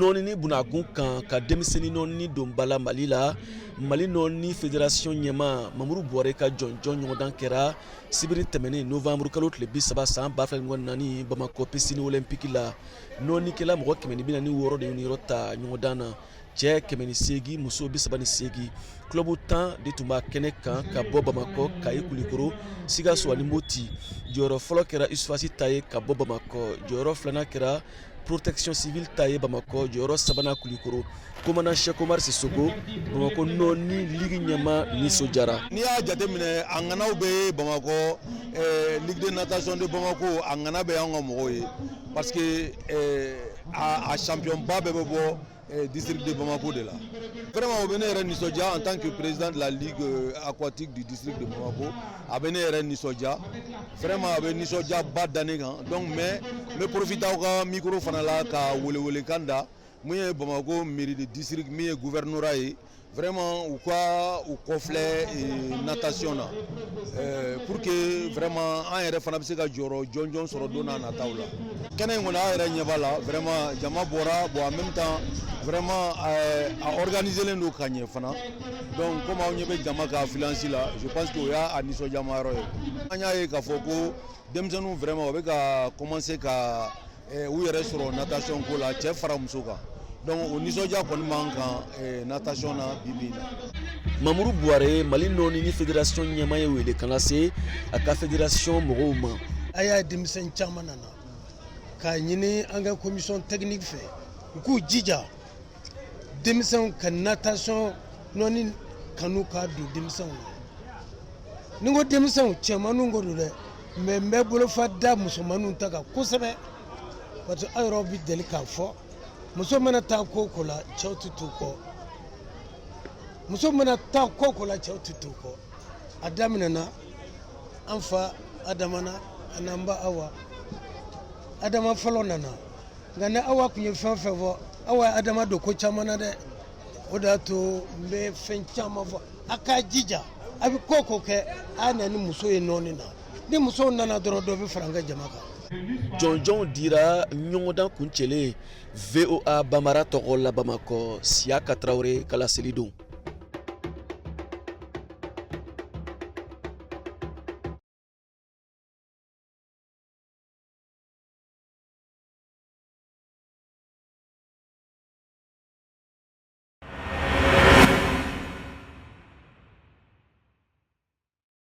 nɔɔni bunakun kan ka denmisɛnnin nɔɔni don bala Mali la. Mali nɔɔni fédération ɲɛmaa Mamuru Buware ka jɔnjɔn ɲɔgɔndan kɛra sibiri tɛmɛnen novembre kalo tile 30 san 2024 Bamako piscine olympique la. Nɔɔnikɛla mɔgɔ 146 de ye yɔrɔ ta ɲɔgɔndan na. Cɛ 108 muso 38 club 10 de tun b'a kɛnɛ kan ka bɔ Bamako Kayi Kulikoro Sikaso ani Moti. Jɔyɔrɔ fɔlɔ kɛra USFASI ta ye ka bɔ Bamako. Jɔyɔrɔ filanan kɛra protection civile ta ye Bamako. Jɔyɔrɔ sabanan Kulikoro. Commandant Cheikh Omar Sissoko Bamako nɔɔni ligue ɲɛmaa nisɔndiyara. N'i y'a jateminɛ a ŋanaw bɛ Bamako ligue de natation de Bamako a ŋana bɛ y'anw ka mɔgɔw ye parce que a champion ba bɛɛ bɛ bɔ district de Bamako de la. Vraiment o bɛ ne yɛrɛ nisɔndiya en tant que président de la ligue aquatique du district de Bamako. A bɛ ne yɛrɛ nisɔndiya. Vraiment a bɛ nisɔndiya ba da ne kan. Donc mais n bɛ profiter aw ka micro fana la ka welewelekan da mun ye Bamako mairie de district min ye gouvernorat ye. Vraiment u kɔfilɛ natation na pour que vraiment an yɛrɛ fana bɛ se ka jɔyɔrɔ jɔnjɔn sɔrɔ don n'a nataw la. Kɛnɛ in kɔni an yɛrɛ ɲɛ b'a la vraiment jama bɔra bon en même temps vraiment a organisé len don ka ɲɛ fana. Donc comme aw ɲɛ bɛ jama ka affluence la je pense que o y'a nisɔndiyamayɔrɔ ye. An y'a ye k'a fɔ ko denmisɛnninw vraiment o bɛ ka commencer ka u yɛrɛ sɔrɔ natation ko la cɛ fara muso kan. Donc o nisɔndiya kɔni man kan natation na bibi na. Mamuru Buware Mali nɔɔni fédération ɲɛmaa ye wele kana se a ka fédération mɔgɔw ma. A y'a denmisɛn caman nana k'a ɲini an ka commission technique fɛ u k'u jija denmisɛnw ka natation nɔɔni kanu k'a don denmisɛnw na. Ni ko denmisɛnw cɛmanninw ko don dɛ mais n bɛ bolofa da musomanninw ta kan kosɛbɛ parce que aw yɛrɛ bɛ deli k'a fɔ. Muso mana taa ko ko la cɛw tɛ t'u kɔ. Muso mana taa ko ko la cɛw tɛ t'u kɔ. A daminɛna an fa Adama na an'an ba Awa. Adama fɔlɔ nana nka ni Awa tun ye fɛn fɛn fɔ Awa ye Adama don ko caman na dɛ. O de y'a to n bɛ fɛn caman fɔ a k'a jija a bɛ ko ko kɛ a na ni muso ye nɔɔni na. Ni musow nana dɔrɔn dɔ bɛ fara an ka jama kan. Jɔnjɔnw dira ɲɔgɔndan kuncɛlen VOA Bamara tɔgɔ la Bamako Siaka Traoré kala selidon.